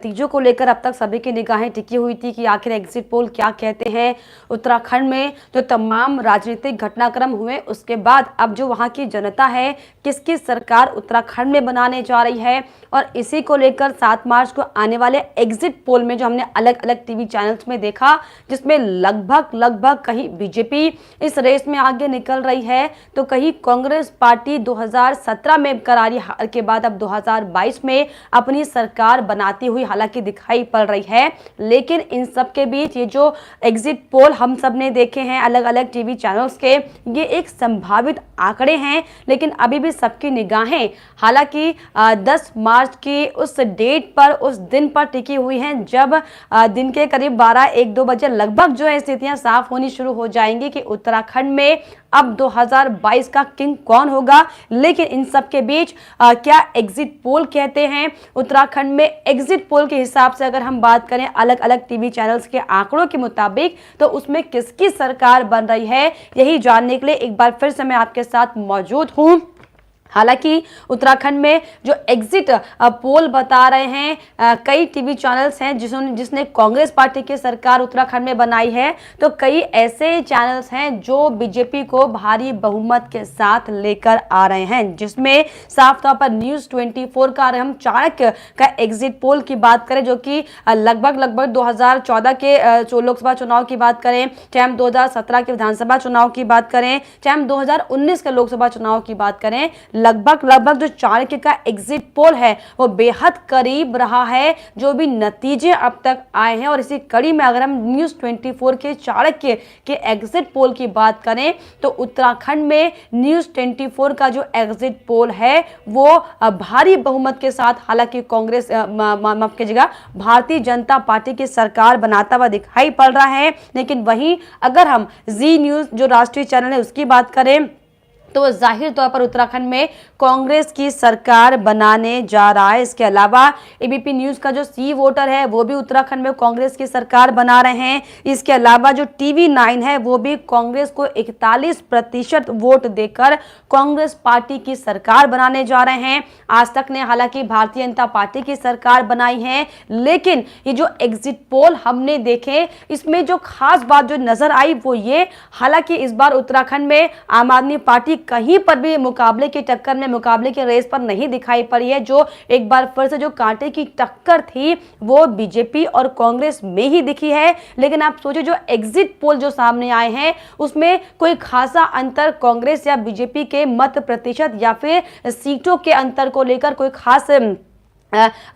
नतीजों को लेकर अब तक सभी की निगाहें टिकी हुई थी कि आखिर एग्जिट पोल क्या कहते हैं। उत्तराखंड में जो तमाम राजनीतिक घटनाक्रम हुए उसके बाद अब जो वहां की जनता है किसकी सरकार उत्तराखंड में बनाने जा रही है, और इसी को लेकर 7 मार्च को आने वाले एग्जिट पोल में जो हमने अलग अलग टीवी चैनल्स में देखा, जिसमें लगभग कहीं बीजेपी इस रेस में आगे निकल रही है तो कहीं कांग्रेस पार्टी 2017 में करारी हार के बाद अब 2022 में अपनी सरकार बनाती हुई हालांकि दिखाई पड़ रही है। लेकिन इन सब के बीच ये जो एग्जिट पोल हम सब ने देखे हैं अलग अलग टीवी चैनल्स के, ये एक संभावित आंकड़े हैं, लेकिन अभी भी सबकी निगाहें हालांकि 10 मार्च की उस डेट पर, उस दिन पर टिकी हुई हैं जब दिन के करीब 12-1-2 बजे लगभग जो है स्थितियां साफ होनी शुरू हो जाएंगी कि उत्तराखंड में अब 2022 का किंग कौन होगा। लेकिन इन सब के बीच क्या एग्जिट पोल कहते हैं, उत्तराखंड में एग्जिट पोल के हिसाब से अगर हम बात करें अलग अलग टीवी चैनल्स के आंकड़ों के मुताबिक, तो उसमें किसकी सरकार बन रही है, यही जानने के लिए एक बार फिर से मैं आपके साथ मौजूद हूं। हालांकि उत्तराखंड में जो एग्जिट पोल बता रहे हैं कई टीवी चैनल्स हैं जिसने कांग्रेस पार्टी की सरकार उत्तराखंड में बनाई है, तो कई ऐसे चैनल्स हैं जो बीजेपी को भारी बहुमत के साथ लेकर आ रहे हैं, जिसमें साफ तौर पर न्यूज़ 24 का अगर हम चाणक्य का एग्जिट पोल की बात करें जो कि लगभग 2014 के लोकसभा चुनाव की बात करें, चाहे हम 2017 के विधानसभा चुनाव की बात करें, चाहे हम 2019 के लोकसभा चुनाव की बात करें, लगभग जो चाणक्य का एग्जिट पोल है वो बेहद करीब रहा है जो भी नतीजे अब तक आए हैं। और इसी कड़ी में अगर हम न्यूज़ 24 के चाणक्य के एग्जिट पोल की बात करें तो उत्तराखंड में न्यूज़ 24 का जो एग्जिट पोल है वो भारी बहुमत के साथ हालांकि कांग्रेस माफ कीजिएगा भारतीय जनता पार्टी की सरकार बनाता हुआ दिखाई पड़ रहा है। लेकिन वहीं अगर हम जी न्यूज़ जो राष्ट्रीय चैनल है उसकी बात करें तो जाहिर तौर पर उत्तराखंड में कांग्रेस की सरकार बनाने जा रहा है। इसके अलावा एबीपी न्यूज़ का जो सी वोटर है वो भी उत्तराखंड में कांग्रेस की सरकार बना रहे हैं। इसके अलावा जो टीवी 9 है वो भी कांग्रेस को 41% वोट देकर कांग्रेस पार्टी की सरकार बनाने जा रहे हैं। आज तक ने हालांकि भारतीय जनता पार्टी की सरकार बनाई है, लेकिन ये जो एग्जिट पोल हमने देखे इसमें जो खास बात जो नजर आई वो ये, हालांकि इस बार उत्तराखंड में आम आदमी पार्टी कहीं पर भी मुकाबले की टक्कर में, मुकाबले के रेस पर नहीं दिखाई पड़ी है। जो एक बार फिर से जो कांटे की टक्कर थी वो बीजेपी और कांग्रेस में ही दिखी है। लेकिन आप सोचिए जो एग्जिट पोल जो सामने आए हैं उसमें कोई खासा अंतर कांग्रेस या बीजेपी के मत प्रतिशत या फिर सीटों के अंतर को लेकर कोई खास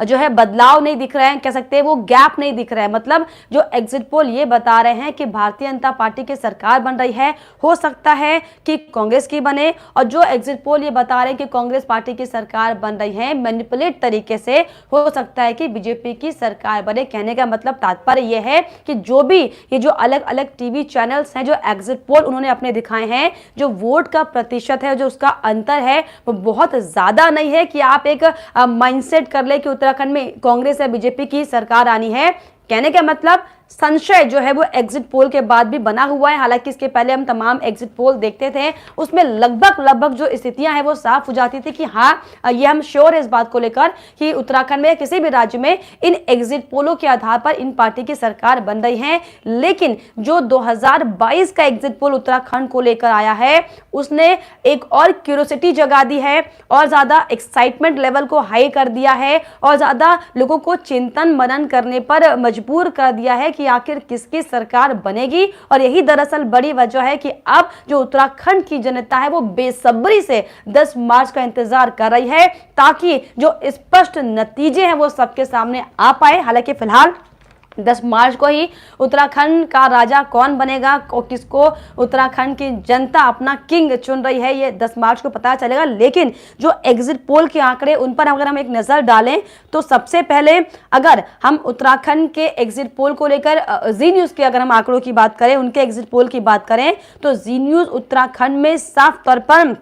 जो है बदलाव नहीं दिख रहे हैं, कह सकते हैं वो गैप नहीं दिख रहा है। मतलब जो एग्जिट पोल ये बता रहे हैं कि भारतीय जनता पार्टी की सरकार बन रही है, हो सकता है कि कांग्रेस की बने, और जो एग्जिट पोल ये बता रहे हैं कि कांग्रेस पार्टी की सरकार बन रही है मैनिपुलेट तरीके से, हो सकता है कि बीजेपी की सरकार बने। कहने का मतलब तात्पर्य यह है कि जो भी ये जो अलग अलग टीवी चैनल्स हैं जो एग्जिट पोल उन्होंने अपने दिखाए हैं, जो वोट का प्रतिशत है, जो उसका अंतर है वो बहुत ज्यादा नहीं है कि आप एक माइंडसेट कर कि उत्तराखंड में कांग्रेस या बीजेपी की सरकार आनी है। कहने का मतलब संशय जो है वो एग्जिट पोल के बाद भी बना हुआ है। हालांकि इसके पहले हम तमाम एग्जिट पोल देखते थे उसमें लगभग जो स्थितियां हैं वो साफ हो जाती थी कि हाँ ये हम श्योर है इस बात को लेकर कि उत्तराखंड में किसी भी राज्य में इन एग्जिट पोलों के आधार पर इन पार्टी की सरकार बन रही है। लेकिन जो 2022 का एग्जिट पोल उत्तराखंड को लेकर आया है उसने एक और क्यूरियोसिटी जगा दी है और ज्यादा एक्साइटमेंट लेवल को हाई कर दिया है और ज्यादा लोगों को चिंतन मनन करने पर मजबूर कर दिया है कि आखिर किसकी सरकार बनेगी। और यही दरअसल बड़ी वजह है कि अब जो उत्तराखंड की जनता है वो बेसब्री से 10 मार्च का इंतजार कर रही है ताकि जो स्पष्ट नतीजे हैं वो सबके सामने आ पाए। हालांकि फिलहाल 10 मार्च को ही उत्तराखंड का राजा कौन बनेगा और किसको उत्तराखंड की जनता अपना किंग चुन रही है ये 10 मार्च को पता चलेगा। लेकिन जो एग्जिट पोल के आंकड़े उन पर अगर हम एक नज़र डालें तो सबसे पहले अगर हम उत्तराखंड के एग्जिट पोल को लेकर जी न्यूज़ के अगर हम आंकड़ों की बात करें, उनके एग्जिट पोल की बात करें तो जी न्यूज़ उत्तराखंड में साफ तौर पर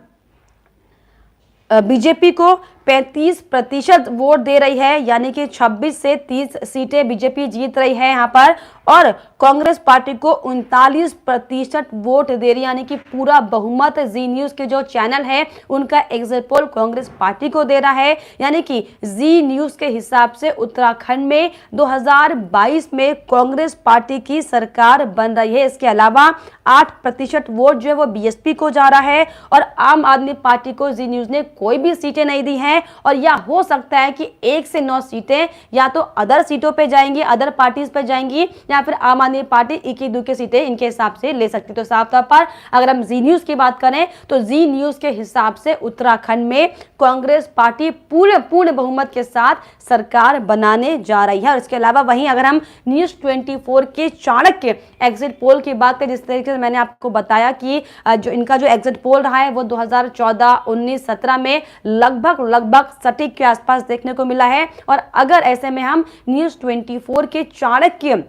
बीजेपी को 35% वोट दे रही है, यानी कि 26 से 30 सीटें बीजेपी जीत रही है यहाँ पर, और कांग्रेस पार्टी को 39% वोट दे रही है, यानी कि पूरा बहुमत जी न्यूज के जो चैनल है उनका एग्जिट पोल कांग्रेस पार्टी को दे रहा है। यानी कि जी न्यूज के हिसाब से उत्तराखंड में 2022 में कांग्रेस पार्टी की सरकार बन रही है। इसके अलावा 8% वोट जो है वो बीएसपी को जा रहा है, और आम आदमी पार्टी को जी न्यूज ने कोई भी सीटें नहीं दी हैं, और यह हो सकता है कि 1 से 9 सीटें या तो अदर सीटों पे जाएंगी, अदर पार्टीज पे जाएंगी, या फिर आम आदमी पार्टी 1-2 सीटें इनके हिसाब से ले सकती। तो साफ तौर पर अगर हम जी न्यूज की बात करें तो जी न्यूज के हिसाब से उत्तराखंड में कांग्रेस पार्टी पूर्ण बहुमत के साथ सरकार बनाने जा रही है। और इसके अलावा वहीं अगर हम न्यूज 24 के चाणक्य एग्जिट पोल की बात करें, जिस तरीके से मैंने आपको बताया कि जो इनका जो एग्जिट पोल रहा है वो 2014, 19, 17 में लगभग सटीक के आसपास देखने को मिला है। और अगर ऐसे में हम न्यूज 24 के चाणक्य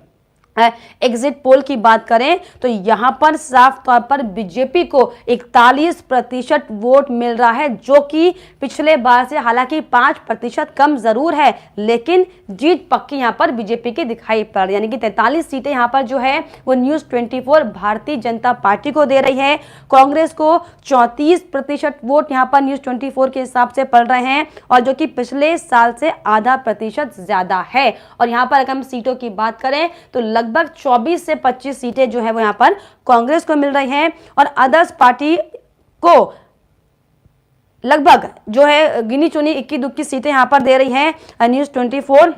एग्जिट पोल की बात करें तो यहां पर साफ तौर पर बीजेपी को 41% वोट मिल रहा है, जो कि पिछले बार से हालांकि 5% कम जरूर है, लेकिन जीत पक्की यहां पर बीजेपी की दिखाई पड़ रही है। यानी कि 43 सीटें यहां पर जो है वो न्यूज 24 भारतीय जनता पार्टी को दे रही है। कांग्रेस को 34% वोट यहां पर न्यूज 24 के हिसाब से पड़ रहे हैं, और जो कि पिछले साल से आधा प्रतिशत ज्यादा है। और यहां पर अगर हम सीटों की बात करें तो लगभग 24 से 25 सीटें जो है वो यहां पर कांग्रेस को मिल रही हैं, और अदर्स पार्टी को लगभग जो है गिनी चुनी 21-22 सीटें यहां पर दे रही हैं न्यूज 24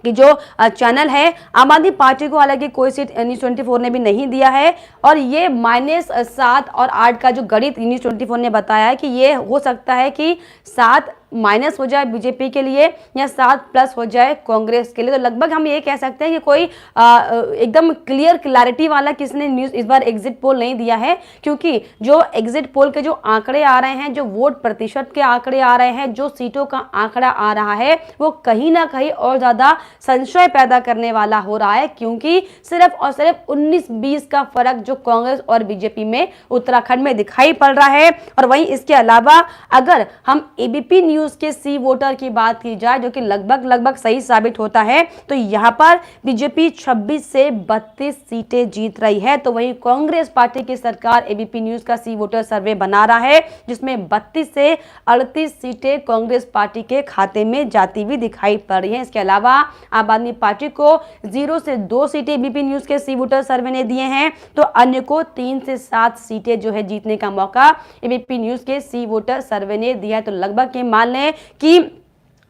कि जो चैनल है। आम आदमी पार्टी को हालांकि कोई सीट न्यूज 24 ने भी नहीं दिया है, और ये -7 और 8 का जो गणित न्यूज 24 ने बताया है कि ये हो सकता है कि 7 माइनस हो जाए बीजेपी के लिए या 7 प्लस हो जाए कांग्रेस के लिए। तो लगभग हम ये कह सकते हैं कि कोई एकदम क्लैरिटी वाला किसने न्यूज इस बार एग्जिट पोल नहीं दिया है, क्योंकि जो एग्जिट पोल के जो आंकड़े आ रहे हैं, जो वोट प्रतिशत के आंकड़े आ रहे हैं, जो सीटों का आंकड़ा आ रहा है, वो कहीं ना कहीं और ज्यादा संशय पैदा करने वाला हो रहा है, क्योंकि सिर्फ और सिर्फ 19-20 का फर्क जो कांग्रेस और बीजेपी में उत्तराखंड में दिखाई पड़ रहा है। और वहीं इसके अलावा अगर हम एबीपी न्यूज के सी वोटर की बात की जाए, जो कि लगभग सही साबित होता है, तो यहां पर बीजेपी 26 से 32 सीटें जीत रही है। तो वहीं कांग्रेस पार्टी की सरकार एबीपी न्यूज का सी वोटर सर्वे बना रहा है, जिसमें 32 से 38 सीटें कांग्रेस पार्टी के खाते में जाती हुई दिखाई पड़ रही है। इसके अलावा आम आदमी पार्टी को 0 से 2 सीटें एबीपी न्यूज के सी वोटर सर्वे ने दिए हैं, तो अन्य को 3 से 7 सीटें जो है जीतने का मौका एबीपी न्यूज के सी वोटर सर्वे ने दिया है। तो लगभग ये मान लें कि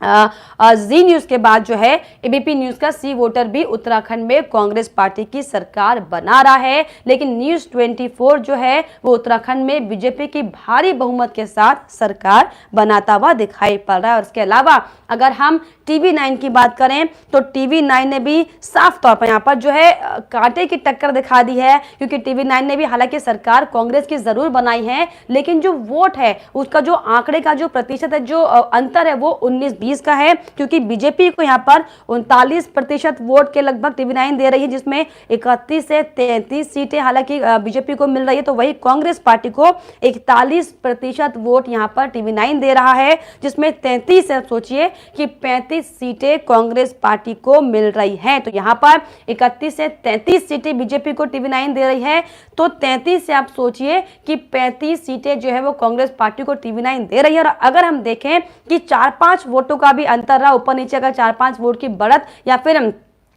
जी न्यूज के बाद जो है एबीपी न्यूज का सी वोटर भी उत्तराखंड में कांग्रेस पार्टी की सरकार बना रहा है, लेकिन न्यूज 24 जो है वो उत्तराखंड में बीजेपी की भारी बहुमत के साथ सरकार बनाता हुआ दिखाई पड़ रहा है। और इसके अलावा अगर हम टीवी 9 की बात करें तो टीवी 9 ने भी साफ तौर पर यहाँ पर जो है कांटे की टक्कर दिखा दी है, क्योंकि टीवी 9 ने भी हालांकि सरकार कांग्रेस की जरूर बनाई है, लेकिन जो वोट है उसका जो आंकड़े का जो प्रतिशत है, जो अंतर है वो 19-20 का है, क्योंकि बीजेपी को यहाँ पर 39% वोट के लगभग टीवी 9 दे रही है, जिसमें 31 से 33 सीटें हालांकि बीजेपी को मिल रही है। तो वही कांग्रेस पार्टी को 41% वोट यहाँ पर टीवी 9 दे रहा है, जिसमें 33 से सोचिए कि 35 सीटें कांग्रेस पार्टी को मिल रही हैं। तो यहाँ पर 31 से 33 सीटें बीजेपी को टीवी 9 दे रही है, तो 33 से आप सोचिए कि 35 सीटें जो है वो कांग्रेस पार्टी को टीवी 9 दे रही है। और अगर हम देखें कि 4-5 वोटों का भी अंतर रहा, ऊपर नीचे अगर 4-5 वोट की बढ़त या फिर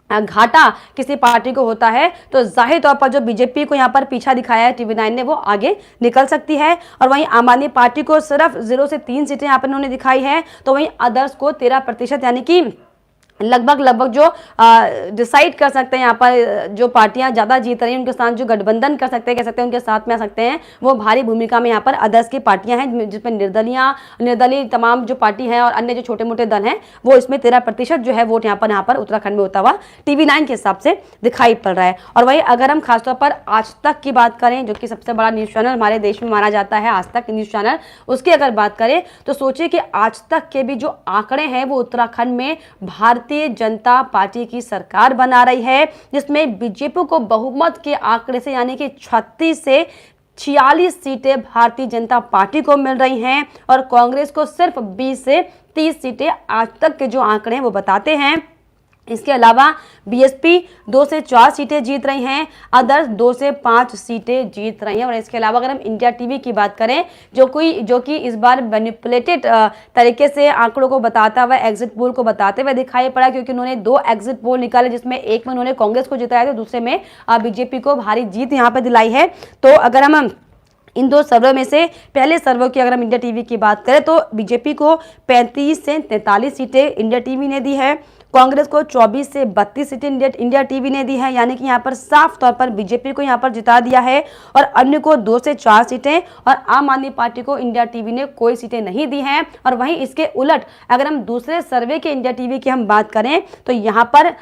घाटा किसी पार्टी को होता है, तो जाहिर तौर पर जो बीजेपी को यहाँ पर पीछा दिखाया है टीवी 9 ने, वो आगे निकल सकती है। और वहीं आम आदमी पार्टी को सिर्फ 0 से 3 सीटें यहाँ पर उन्होंने दिखाई है, तो वहीं अदर्स को 13% यानी कि लगभग जो डिसाइड कर सकते हैं यहाँ पर जो पार्टियां ज्यादा जीत रही हैं उनके साथ जो गठबंधन कर सकते हैं, कह सकते हैं उनके साथ में आ सकते हैं, वो भारी भूमिका में यहाँ पर अदर्स की पार्टियां हैं, जिसमें निर्दलीय तमाम जो पार्टी हैं और अन्य जो छोटे मोटे दल हैं, वो इसमें 13% जो है वोट यहाँ पर उत्तराखंड में होता हुआ टीवी 9 के हिसाब से दिखाई पड़ रहा है। और वही अगर हम खासतौर पर आज तक की बात करें, जो कि सबसे बड़ा न्यूज चैनल हमारे देश में माना जाता है, आज तक न्यूज चैनल, उसकी अगर बात करें तो सोचिए कि आज तक के भी जो आंकड़े हैं वो उत्तराखंड में भारतीय जनता पार्टी की सरकार बना रही है, जिसमें बीजेपी को बहुमत के आंकड़े से यानी कि 36 से 46 सीटें भारतीय जनता पार्टी को मिल रही हैं और कांग्रेस को सिर्फ 20 से 30 सीटें आज तक के जो आंकड़े हैं वो बताते हैं। इसके अलावा बीएसपी 2 से 4 सीटें जीत रही हैं, अदर्स 2 से 5 सीटें जीत रही हैं। और इसके अलावा अगर हम इंडिया टीवी की बात करें जो कि इस बार मैनिपुलेटेड तरीके से आंकड़ों को बताता हुआ एग्जिट पोल को बताते हुए दिखाई पड़ा, क्योंकि उन्होंने 2 एग्जिट पोल निकाले जिसमें एक में उन्होंने कांग्रेस को जिताया था, दूसरे में बीजेपी को भारी जीत यहाँ पर दिलाई है। तो अगर हम इन 2 सर्वे में से पहले सर्वे की अगर हम इंडिया टीवी की बात करें तो बीजेपी को 35 से 43 सीटें इंडिया टीवी ने दी है, कांग्रेस को 24 से 32 सीटें इंडिया टीवी ने दी है, यानी कि यहाँ पर साफ तौर पर बीजेपी को यहाँ पर जिता दिया है। और अन्य को 2 से 4 सीटें और आम आदमी पार्टी को इंडिया टीवी ने कोई सीटें नहीं दी हैं। और वहीं इसके उलट अगर हम दूसरे सर्वे के इंडिया टीवी की हम बात करें तो यहाँ पर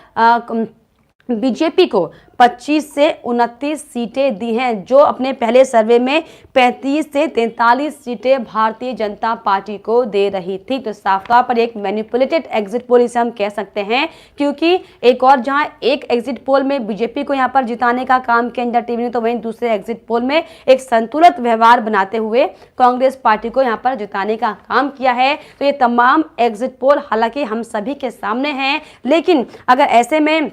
बीजेपी को 25 से 29 सीटें दी हैं, जो अपने पहले सर्वे में 35 से 43 सीटें भारतीय जनता पार्टी को दे रही थी। तो साफ तौर पर एक मैनिपुलेटेड एग्जिट पोल इसे हम कह सकते हैं, क्योंकि एक और जहां एक एग्जिट पोल में बीजेपी को यहां पर जिताने का काम किया इंडिया टीवी ने, तो वहीं दूसरे एग्जिट पोल में एक संतुलित व्यवहार बनाते हुए कांग्रेस पार्टी को यहां पर जिताने का काम किया है। तो ये तमाम एग्जिट पोल हालांकि हम सभी के सामने हैं, लेकिन अगर ऐसे में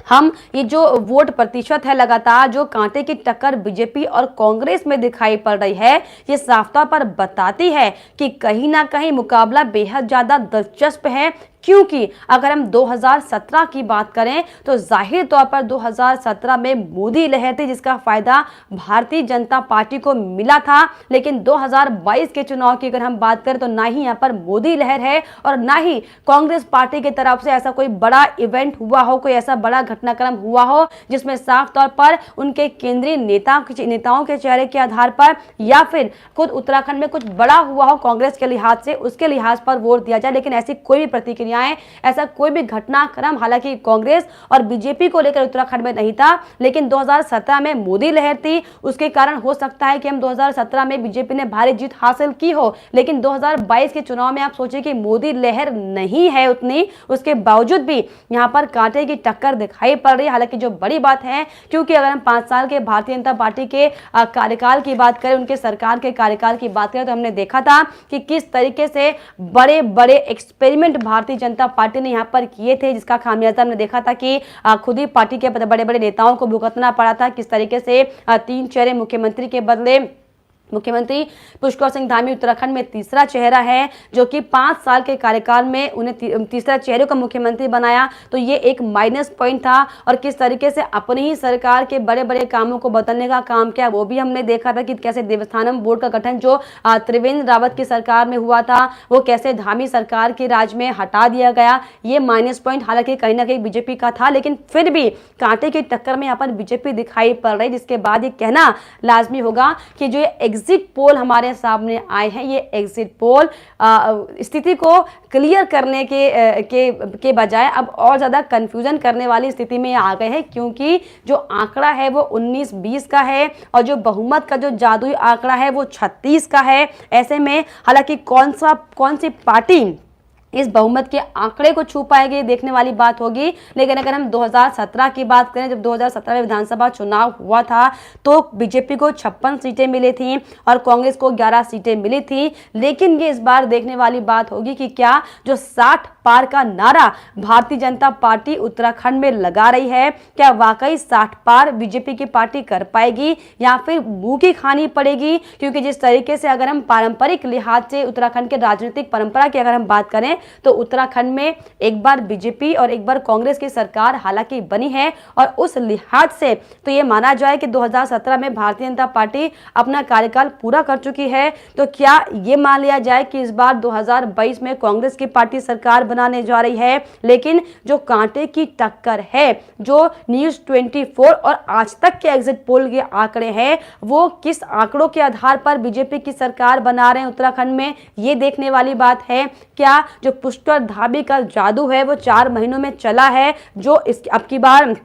हम ये जो वोट प्रतिशत है लगातार जो कांटे की टक्कर बीजेपी और कांग्रेस में दिखाई पड़ रही है, ये साफ तौर पर बताती है कि कहीं ना कहीं मुकाबला बेहद ज्यादा दिलचस्प है। क्योंकि अगर हम 2017 की बात करें तो जाहिर तौर पर 2017 में मोदी लहर थी जिसका फायदा भारतीय जनता पार्टी को मिला था, लेकिन 2022 के चुनाव की अगर हम बात करें तो ना ही यहाँ पर मोदी लहर है और ना ही कांग्रेस पार्टी की तरफ से ऐसा कोई बड़ा इवेंट हुआ हो, कोई ऐसा बड़ा घटनाक्रम हुआ हो जिसमें साफ तौर पर उनके केंद्रीय नेताओं के चेहरे के आधार पर या फिर खुद उत्तराखंड में कुछ बड़ा हुआ हो कांग्रेस के लिहाज से, उसके लिहाज पर वोट दिया जाए। लेकिन ऐसी कोई भी प्रतिक्रिया ऐसा कोई भी घटनाक्रम हालांकि कांग्रेस और बीजेपी को लेकर उत्तराखंड में नहीं था, लेकिन 2017 में मोदी लहर थी, उसके कारण हो सकता है कि हम 2017 में बीजेपी ने भारी जीत हासिल की हो, लेकिन 2022 के चुनाव में आप सोचिए कि मोदी लहर नहीं है उतनी, उसके बावजूद भी यहां पर कांटे की टक्कर दिखाई पड़ रही है। हालांकि जो बड़ी बात है, क्योंकि अगर हम 5 साल के भारतीय जनता पार्टी के कार्यकाल की बात करें, उनके सरकार के कार्यकाल की बात करें, तो हमने देखा था कि किस तरीके से बड़े बड़े एक्सपेरिमेंट भारतीय जनता पार्टी ने यहां पर किए थे, जिसका खामियाजा हमने देखा था कि खुद ही पार्टी के बड़े बड़े नेताओं को भुगतना पड़ा था। किस तरीके से 3 चेहरे मुख्यमंत्री के बदले मुख्यमंत्री पुष्कर सिंह धामी उत्तराखंड में तीसरा चेहरा है, जो कि 5 साल के कार्यकाल में उन्हें तीसरा चेहरे को मुख्यमंत्री बनाया, तो ये एक माइनस पॉइंट था। और किस तरीके से अपनी ही सरकार के बड़े बड़े कामों को बदलने का काम किया वो भी हमने देखा था कि कैसे देवस्थानम बोर्ड का गठन जो त्रिवेंद्र रावत की सरकार में हुआ था वो कैसे धामी सरकार के राज में हटा दिया गया। ये माइनस पॉइंट हालांकि कहीं ना कहीं बीजेपी का था, लेकिन फिर भी कांटे की टक्कर में यहाँ पर बीजेपी दिखाई पड़ रही, जिसके बाद ये कहना लाजमी होगा कि जो एग्जिट पोल हमारे सामने आए हैं, ये एग्जिट पोल स्थिति को क्लियर करने के बजाय अब और ज्यादा कंफ्यूजन करने वाली स्थिति में आ गए हैं, क्योंकि जो आंकड़ा है वो 19-20 का है और जो बहुमत का जो जादुई आंकड़ा है वो 36 का है। ऐसे में हालांकि कौन सी पार्टी इस बहुमत के आंकड़े को छू पाएगी देखने वाली बात होगी। लेकिन अगर हम 2017 की बात करें, जब 2017 में विधानसभा चुनाव हुआ था तो बीजेपी को 56 सीटें मिली थी और कांग्रेस को 11 सीटें मिली थी। लेकिन ये इस बार देखने वाली बात होगी कि क्या जो 60 पार का नारा भारतीय जनता पार्टी उत्तराखंड में लगा रही है, क्या वाकई 60 पार बीजेपी की पार्टी कर पाएगी या फिर मुंह की खानी पड़ेगी। क्योंकि जिस तरीके से अगर हम पारंपरिक लिहाज से उत्तराखंड के राजनीतिक परंपरा की अगर हम बात करें तो उत्तराखंड में एक बार बीजेपी और एक बार कांग्रेस की सरकार हालांकि बनी है, और उस लिहाज से तो ये माना जाए कि 2017 में भारतीय जनता पार्टी अपना कार्यकाल पूरा कर चुकी है। तो क्या ये मान लिया जाए कि इस बार 2022 में कांग्रेस की पार्टी सरकार बनाने जा रही है। लेकिन जो कांटे की टक्कर है, जो न्यूज़ 24 और आज तक के एग्जिट पोल के आंकड़े हैं, वो किस आंकड़ों के आधार पर बीजेपी की सरकार बना रहे हैं उत्तराखंड में, ये देखने वाली बात है। क्या जो पुष्कर धामी का जादू है वो 4 महीनों में चला है, जो इस अब की बार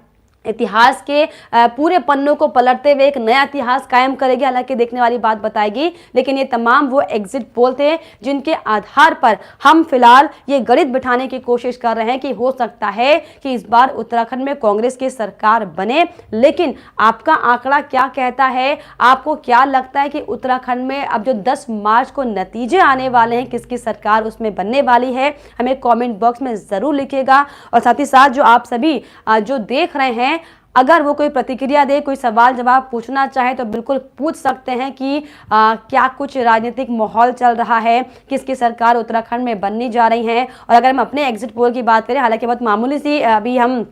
इतिहास के पूरे पन्नों को पलटते हुए एक नया इतिहास कायम करेगी, हालांकि देखने वाली बात बताएगी। लेकिन ये तमाम वो एग्जिट पोल थे जिनके आधार पर हम फिलहाल ये गणित बिठाने की कोशिश कर रहे हैं कि हो सकता है कि इस बार उत्तराखंड में कांग्रेस की सरकार बने। लेकिन आपका आंकड़ा क्या कहता है? आपको क्या लगता है कि उत्तराखंड में अब जो 10 मार्च को नतीजे आने वाले हैं, किसकी सरकार उसमें बनने वाली है? हमें कॉमेंट बॉक्स में जरूर लिखिएगा। और साथ ही साथ जो आप सभी जो देख रहे हैं, अगर वो कोई प्रतिक्रिया दे, कोई सवाल जवाब पूछना चाहे तो बिल्कुल पूछ सकते हैं कि क्या कुछ राजनीतिक माहौल चल रहा है, किसकी सरकार उत्तराखंड में बनने जा रही है। और अगर हम अपने एग्जिट पोल की बात करें, हालांकि बहुत मामूली सी अभी हम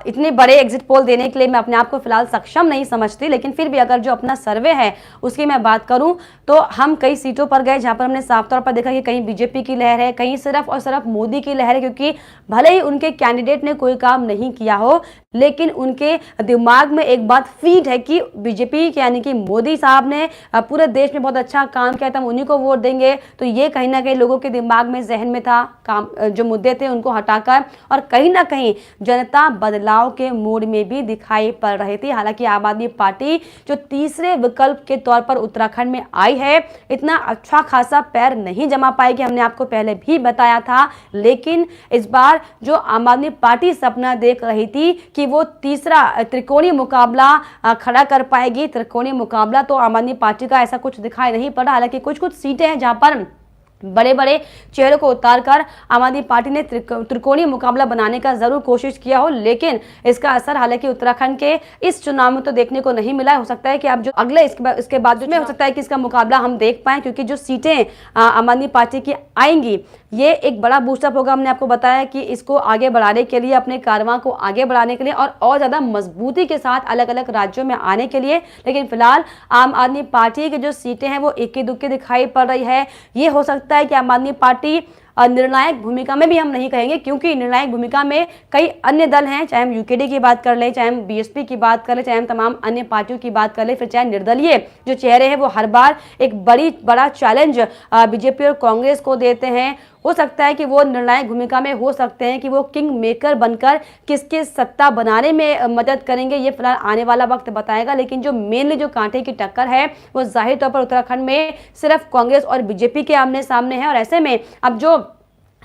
इतने बड़े एग्जिट पोल देने के लिए मैं अपने आप को फिलहाल सक्षम नहीं समझती, लेकिन फिर भी अगर जो अपना सर्वे है उसकी मैं बात करूं तो हम कई सीटों पर गए जहां पर हमने साफ तौर पर देखा कि कहीं बीजेपी की लहर है, कहीं सिर्फ और सिर्फ मोदी की लहर है, क्योंकि भले ही उनके कैंडिडेट ने कोई काम नहीं किया हो, लेकिन उनके दिमाग में एक बात फीड है कि बीजेपी यानी कि मोदी साहब ने पूरे देश में बहुत अच्छा काम किया था, हम उन्हीं को वोट देंगे। तो ये कहीं ना कहीं लोगों के दिमाग में, जहन में था, काम जो मुद्दे थे उनको हटाकर, और कहीं ना कहीं जनता बदलाव के मूड में भी दिखाई पड़ रही थी। हालांकि आम आदमी पार्टी जो तीसरे विकल्प के तौर पर उत्तराखंड में आई है, इतना अच्छा खासा पैर नहीं जमा पाएगी, हमने आपको पहले भी बताया था। लेकिन इस बार जो आम आदमी पार्टी सपना देख रही थी कि वो तीसरा त्रिकोणीय मुकाबला खड़ा कर पाएगी, त्रिकोणीय मुकाबला तो आम आदमी पार्टी का ऐसा कुछ दिखाई नहीं पड़ा। हालांकि कुछ कुछ सीटें हैं जहां पर बड़े बड़े चेहरों को उतारकर आम आदमी पार्टी ने त्रिकोणीय मुकाबला बनाने का जरूर कोशिश किया हो, लेकिन इसका असर हालांकि उत्तराखंड के इस चुनाव में तो देखने को नहीं मिला। हो सकता है कि अब जो अगले इसके बाद जो हो सकता है कि इसका मुकाबला हम देख पाएं, क्योंकि जो सीटें आम आदमी पार्टी की आएंगी ये एक बड़ा बूस्टअप होगा। हमने आपको बताया कि इसको आगे बढ़ाने के लिए, अपने कारवां को आगे बढ़ाने के लिए और ज़्यादा मजबूती के साथ अलग अलग राज्यों में आने के लिए। लेकिन फिलहाल आम आदमी पार्टी की जो सीटें हैं वो इक्की दुक्की दिखाई पड़ रही है। ये हो सकता है कि आम आदमी पार्टी निर्णायक भूमिका में भी हम नहीं कहेंगे, क्योंकि निर्णायक भूमिका में कई अन्य दल हैं, चाहे हम यूकेडी की बात कर ले, चाहे हम बीएसपी की बात कर ले, चाहे हम तमाम अन्य पार्टियों की बात कर ले, फिर चाहे निर्दलीय जो चेहरे हैं वो हर बार एक बड़ा चैलेंज बीजेपी और कांग्रेस को देते हैं। हो सकता है कि वो निर्णायक भूमिका में हो सकते हैं कि वो किंग मेकर बनकर किसके सत्ता बनाने में मदद करेंगे, ये फिलहाल आने वाला वक्त बताएगा। लेकिन जो मेनली जो कांटे की टक्कर है वो जाहिर तौर पर उत्तराखंड में सिर्फ कांग्रेस और बीजेपी के आमने सामने है। और ऐसे में अब जो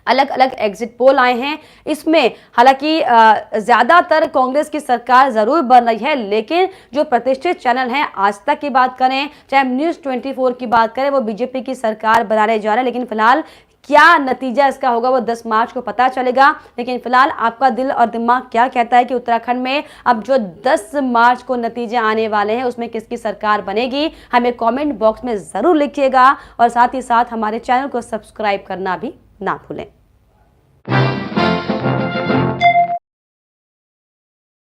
अलग अलग एग्जिट पोल आए हैं, इसमें हालांकि ज़्यादातर कांग्रेस की सरकार ज़रूर बन रही है, लेकिन जो प्रतिष्ठित चैनल हैं, आज तक की बात करें, चाहे न्यूज़ 24 की बात करें, वो बीजेपी की सरकार बनाने जा रहे हैं। लेकिन फिलहाल क्या नतीजा इसका होगा वो 10 मार्च को पता चलेगा। लेकिन फिलहाल आपका दिल और दिमाग क्या कहता है कि उत्तराखंड में अब जो 10 मार्च को नतीजे आने वाले हैं उसमें किसकी सरकार बनेगी? हमें कमेंट बॉक्स में ज़रूर लिखिएगा और साथ ही साथ हमारे चैनल को सब्सक्राइब करना भी ना भूलें।